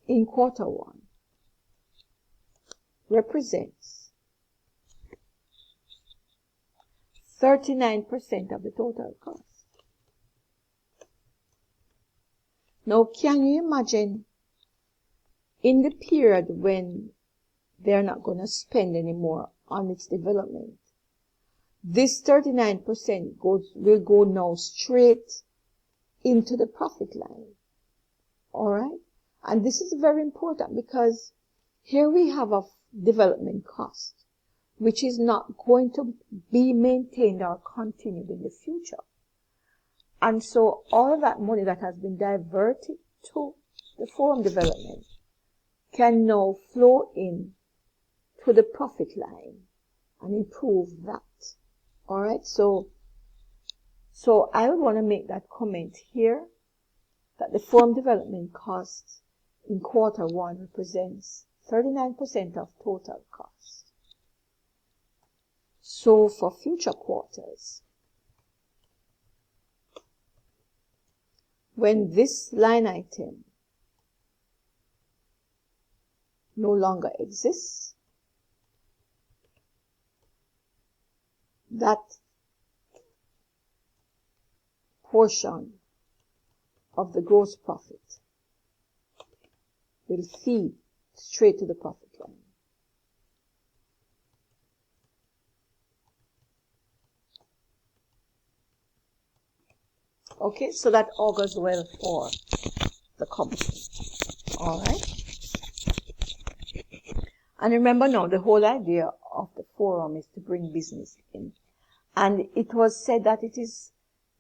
in quarter one represents 39% of the total cost. Now, can you imagine in the period when they're not going to spend any more on its development, this 39% will go now straight into the profit line. All right? And this is very important because here we have a development cost which is not going to be maintained or continued in the future. And so all of that money that has been diverted to the forum development can now flow in to the profit line and improve that. All right? So I would want to make that comment here that the forum development cost in quarter one represents 39% of total cost. So for future quarters, when this line item no longer exists, that portion of the gross profit will feed straight to the profit line. Okay, so that augurs well for the company. All right. And remember now, the whole idea of the forum is to bring business in. And it was said that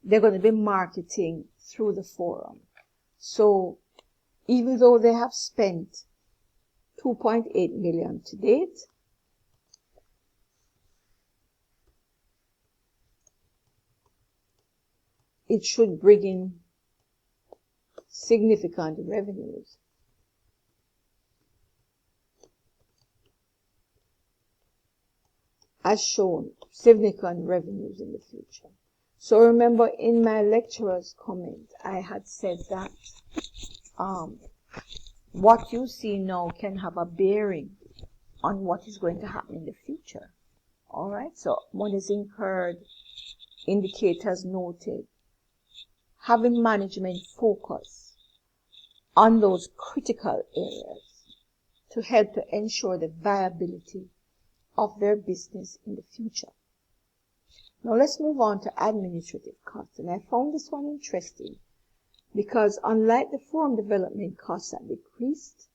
they're going to be marketing through the forum. So even though they have spent 2.8 million to date, it should bring in significant revenues. As shown, significant revenues in the future. So remember in my lecturer's comment, I had said that what you see now can have a bearing on what is going to happen in the future. All right, so monies incurred, indicators noted, having management focus on those critical areas to help to ensure the viability of their business in the future. Now let's move on to administrative costs. And I found this one interesting because unlike the forum development costs that decreased,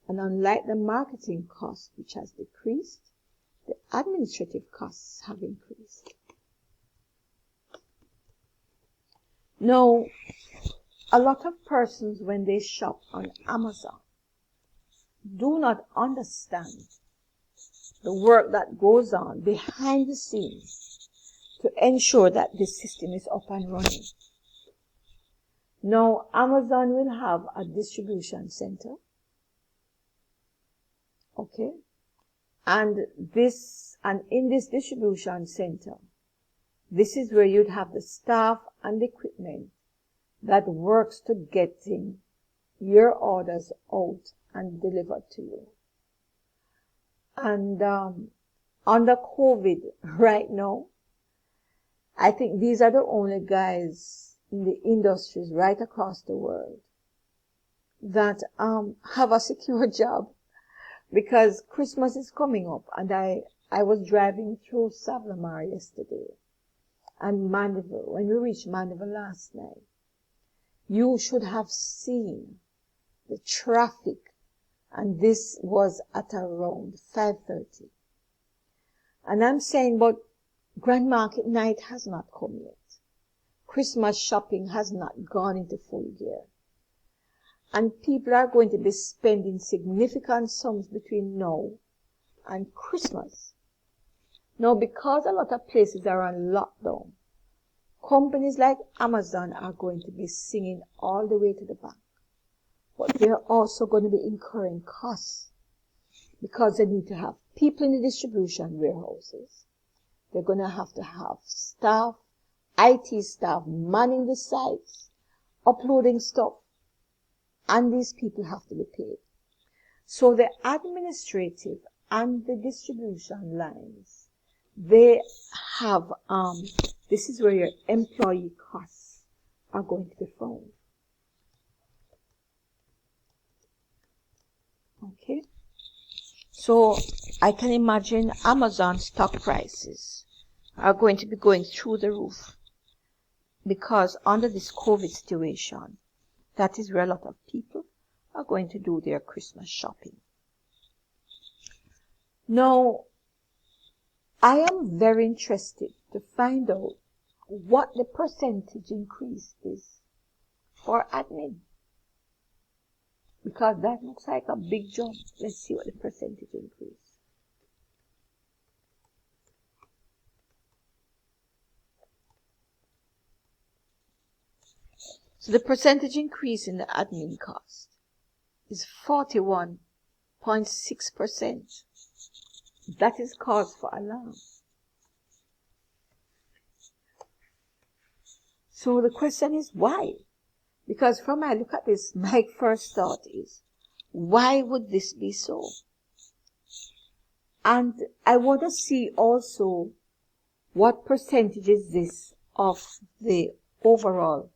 and unlike the marketing cost which has decreased, the administrative costs have increased. Now, a lot of persons when they shop on Amazon do not understand the work that goes on behind the scenes to ensure that the system is up and running. Now, Amazon will have a distribution center. Okay? And in this distribution center, this is where you'd have the staff and the equipment that works to getting your orders out and delivered to you. And under COVID right now, I think these are the only guys in the industries right across the world that have a secure job, because Christmas is coming up, and I was driving through Savlamar yesterday, and Mandeville, when we reached Mandeville last night, you should have seen the traffic, and this was at around 5:30. And I'm saying, but Grand Market night has not come yet. Christmas shopping has not gone into full gear. And people are going to be spending significant sums between now and Christmas. Now, because a lot of places are on lockdown, companies like Amazon are going to be singing all the way to the bank. But they're also going to be incurring costs because they need to have people in the distribution warehouses. They're going to have staff, IT staff, manning the sites, uploading stuff. And these people have to be paid. So the administrative and the distribution lines, they have, this is where your employee costs are going to be found. Okay? So I can imagine Amazon stock prices are going to be going through the roof because under this COVID situation, that is where a lot of people are going to do their Christmas shopping. Now, I am very interested to find out what the percentage increase is for admin. Because that looks like a big jump. Let's see what the percentage increase. So the percentage increase in the admin cost is 41.6%. That is cause for alarm. So the question is why? Because from I look at this, my first thought is, why would this be so? And I want to see also what percentage is this of the overall,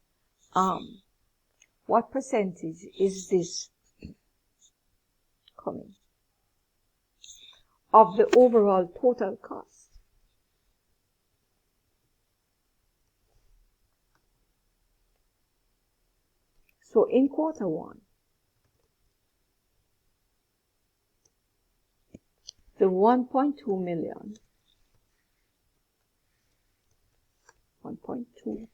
what percentage is this coming of the overall total cost. So in quarter one, the 1.2 million, 1.2,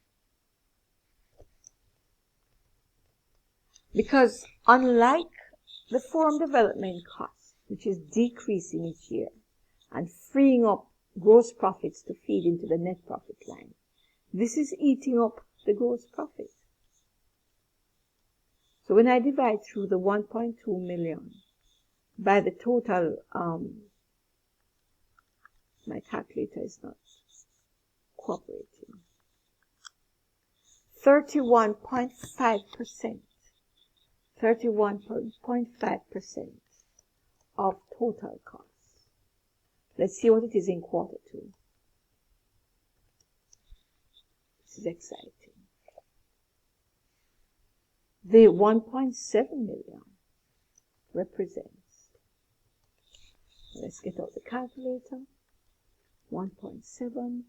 because unlike the forum development cost, which is decreasing each year and freeing up gross profits to feed into the net profit line, this is eating up the gross profit. So when I divide through the 1.2 million by the total, my calculator is not cooperating, 31.5%, 31.5% of total costs. Let's see what it is in quarter two. This is exciting. The 1.7 million represents, let's get out the calculator, 1.7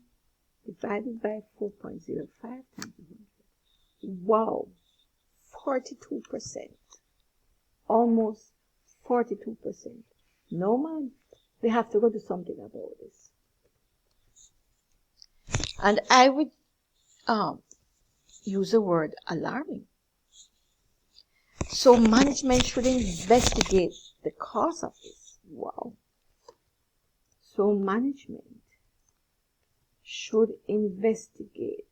divided by 4.05 times 100. Wow, 42%. Almost 42%. No, man, they have to go do something about this. And I would use the word alarming. So management should investigate the cause of this. Wow. So management should investigate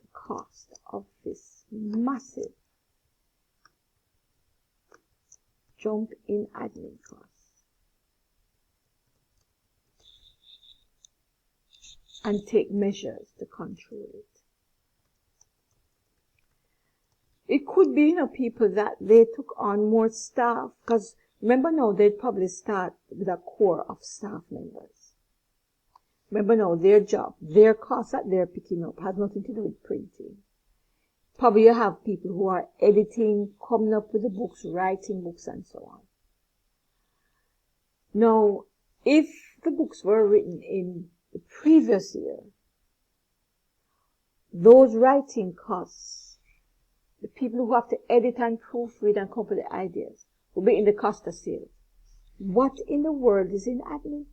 the cost of this massive jump in admin costs and take measures to control it. It could be, people that they took on more staff, because remember now they'd probably start with a core of staff members. Remember now their job, their costs that they're picking up has nothing to do with printing. Probably you have people who are editing, coming up with the books, writing books and so on. Now, if the books were written in the previous year, those writing costs, the people who have to edit and proofread and come up with the ideas, will be in the cost of sales. What in the world is in admin?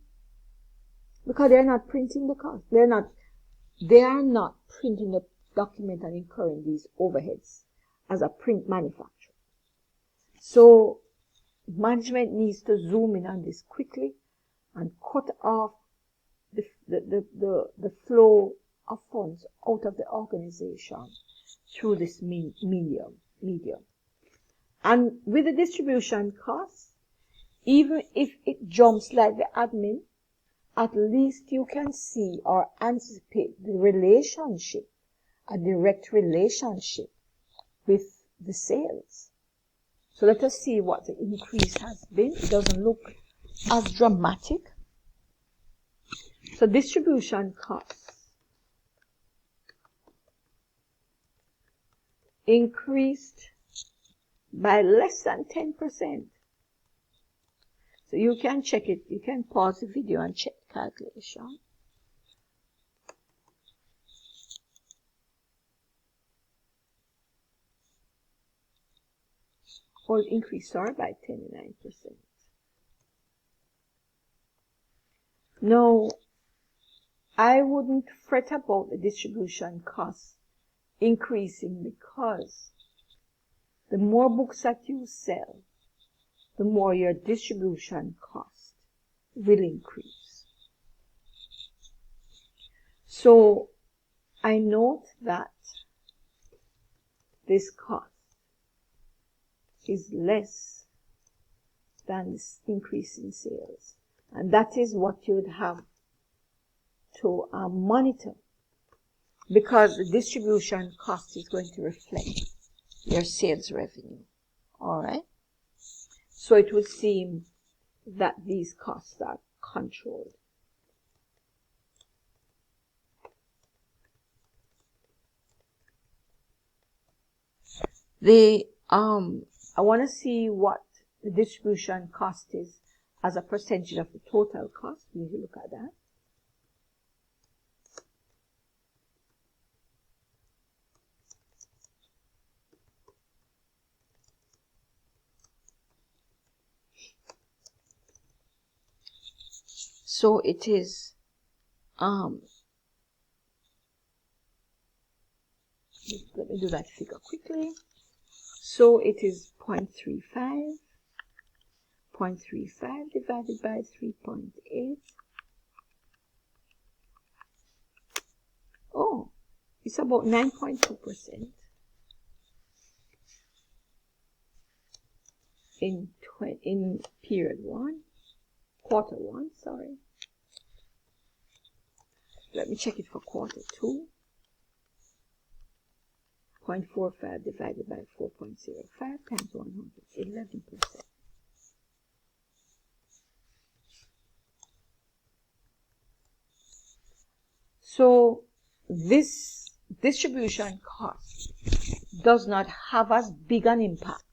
Because they're not printing the cost. They are not printing the document and incurring these overheads as a print manufacturer. So management needs to zoom in on this quickly and cut off the flow of funds out of the organization through this medium. And with the distribution costs, even if it jumps like the admin, at least you can see or anticipate the relationship, a direct relationship with the sales. So let us see what the increase has been. It doesn't look as dramatic. So distribution costs increased by less than 10%. So you can check it. You can pause the video and check the calculation. Or increased, sorry, by 29%. No, I wouldn't fret about the distribution costs increasing, because the more books that you sell, the more your distribution cost will increase. So I note that this cost is less than this increase in sales. And that is what you would have to monitor, because the distribution cost is going to reflect your sales revenue. Alright? So it would seem that these costs are controlled. I want to see what the distribution cost is as a percentage of the total cost. We need to look at that. So it is, let me do that figure quickly. So it is 0.35. 0.35 divided by 3.8. Oh, it's about 9.2% in period 1, quarter 1, sorry. Let me check it for quarter 2. 0.45 divided by 4.05 times 100, 11%. So this distribution cost does not have as big an impact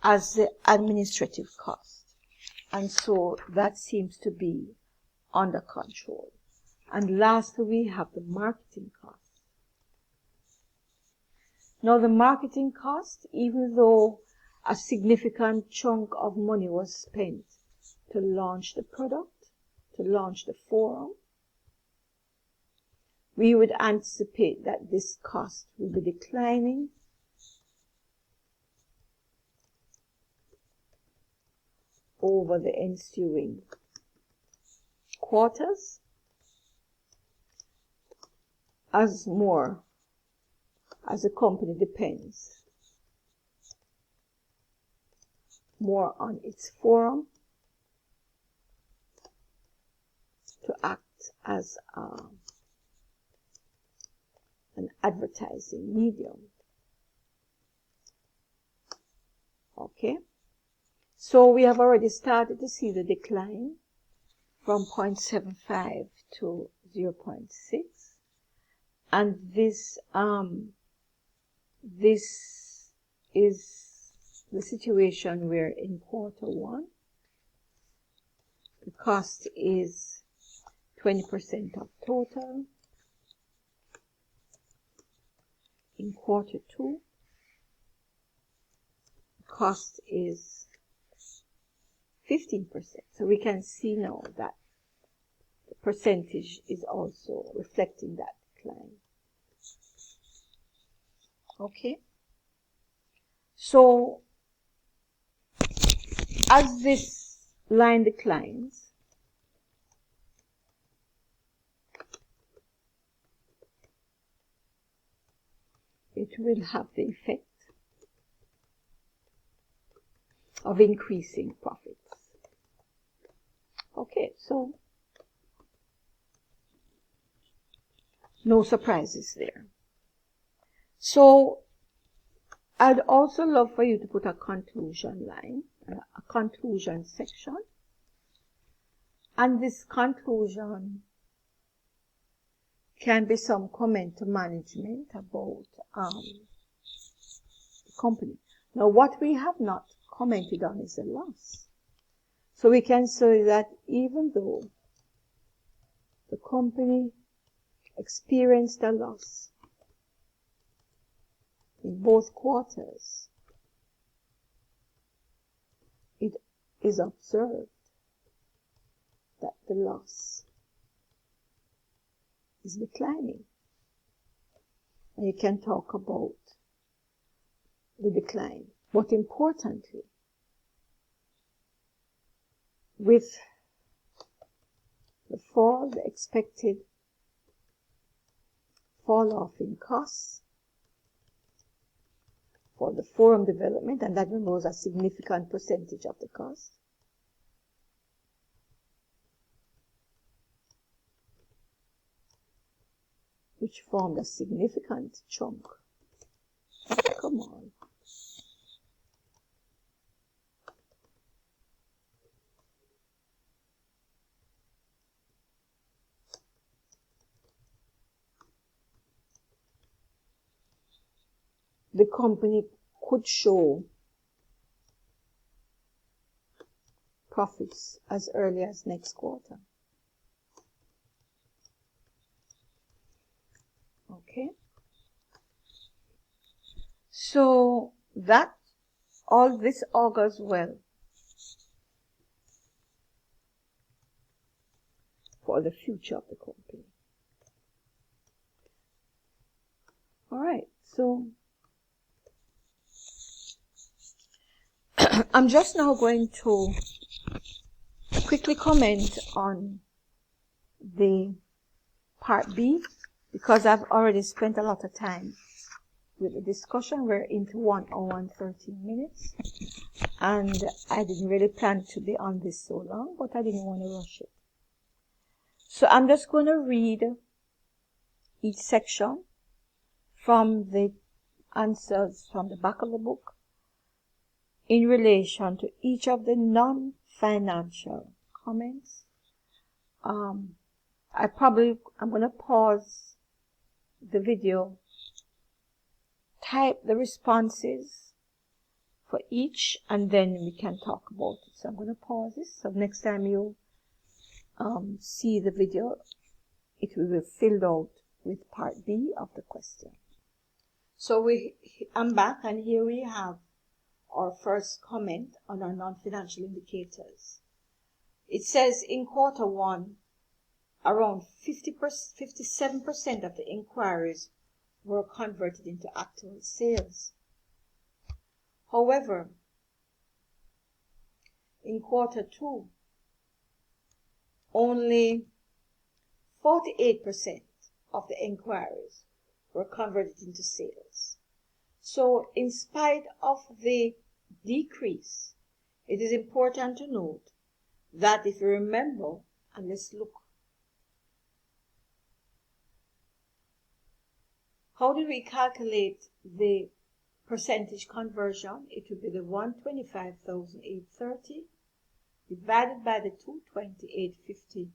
as the administrative cost. And so that seems to be under control. And lastly, we have the marketing cost. Now the marketing cost, even though a significant chunk of money was spent to launch the product, to launch the forum, we would anticipate that this cost will be declining over the ensuing quarters as the company depends more on its forum to act as an advertising medium. Okay, so we have already started to see the decline from 0.75 to 0.6, and this is the situation where in quarter 1 the cost is 20% of total. in quarter 2, cost is 15%. So we can see now that the percentage is also reflecting that decline. Okay. So as this line declines, it will have the effect of increasing profits. Okay, so no surprises there. So I'd also love for you to put a conclusion line, a conclusion section. And this conclusion can be some comment to management about the company. Now, what we have not commented on is the loss. So we can say that even though the company experienced a loss in both quarters, it is observed that the loss is declining. And you can talk about the decline. But importantly, with the expected fall off in costs for the forum development, and that was a significant percentage of the cost, which formed a significant chunk. Come on. The company could show profits as early as next quarter. Okay. So that all this augurs well for the future of the company. All right. So I'm just now going to quickly comment on the part B, because I've already spent a lot of time with the discussion. We're into 1 hour and 13 minutes, and I didn't really plan to be on this so long, but I didn't want to rush it. So I'm just going to read each section from the answers from the back of the book in relation to each of the non-financial comments. I'm going to pause the video, type the responses for each, and then we can talk about it. So I'm going to pause this. So next time you see the video, it will be filled out with part B of the question. So I'm back, and here we have our first comment on our non-financial indicators. It says in quarter 1, around 57% of the inquiries were converted into actual sales. However, in quarter 2, only 48% of the inquiries were converted into sales. So in spite of the decrease, it is important to note that if you remember, and let's look, how did we calculate the percentage conversion? It would be the 125,830 divided by the 228.50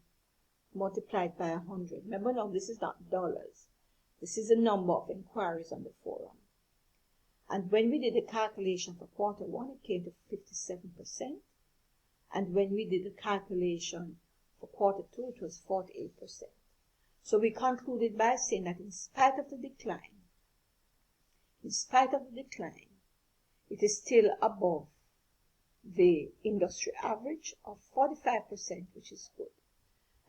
multiplied by 100. Remember now, this is not dollars. This is the number of inquiries on the forum. And when we did the calculation for quarter 1, it came to 57%. And when we did the calculation for quarter 2, it was 48%. So we concluded by saying that in spite of the decline, In spite of the decline, it is still above the industry average of 45%, which is good.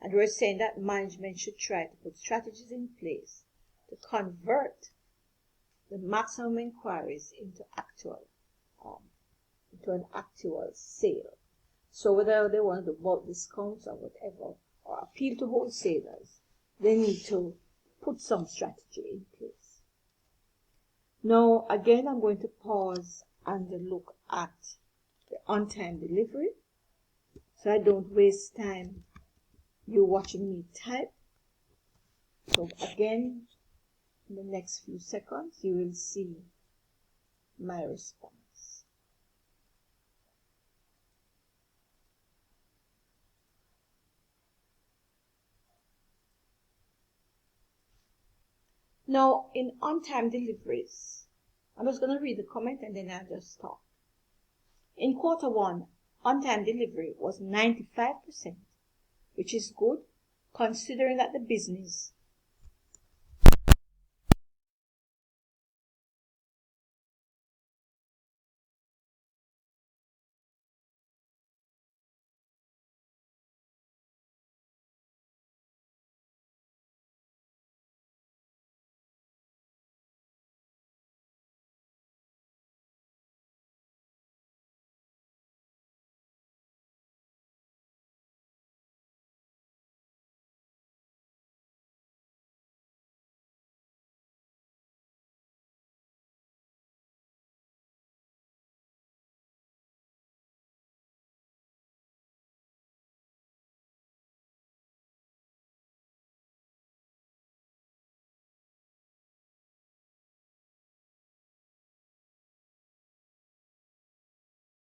And we're saying that management should try to put strategies in place to convert the maximum inquiries into an actual sale. So whether they want to bulk discounts or whatever, or appeal to wholesalers, they need to put some strategy in place. Now, again, I'm going to pause and look at the on-time delivery, so I don't waste time you watching me type. So again, in the next few seconds, you will see my response. Now, in on-time deliveries, I'm just going to read the comment and then I'll just talk. In quarter one, on-time delivery was 95%, which is good considering that the business